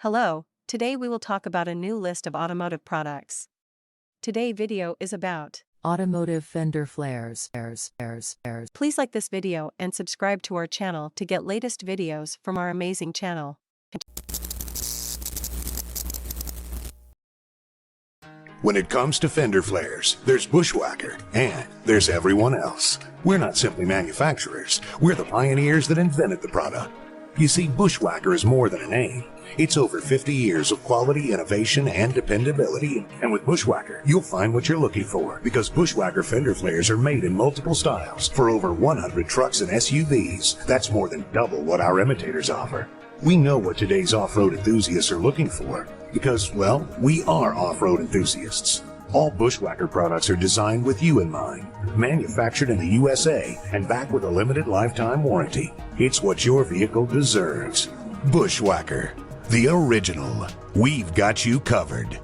Hello, today we will talk about a new list of automotive products. Today video is about Automotive Fender flares. Please like this video and subscribe to our channel to get latest videos from our amazing channel. When it comes to fender flares, there's Bushwacker, and there's everyone else. We're not simply manufacturers, we're the pioneers that invented the product. You see, Bushwacker is more than a name. It's over 50 years of quality, innovation, and dependability. And with Bushwacker, you'll find what you're looking for, because Bushwacker fender flares are made in multiple styles for over 100 trucks and SUVs. That's more than double what our imitators offer. We know what today's off-road enthusiasts are looking for, because, well, we are off-road enthusiasts. All Bushwacker products are designed with you in mind, manufactured in the USA, and backed with a limited lifetime warranty. It's what your vehicle deserves. Bushwacker, the original. We've got you covered.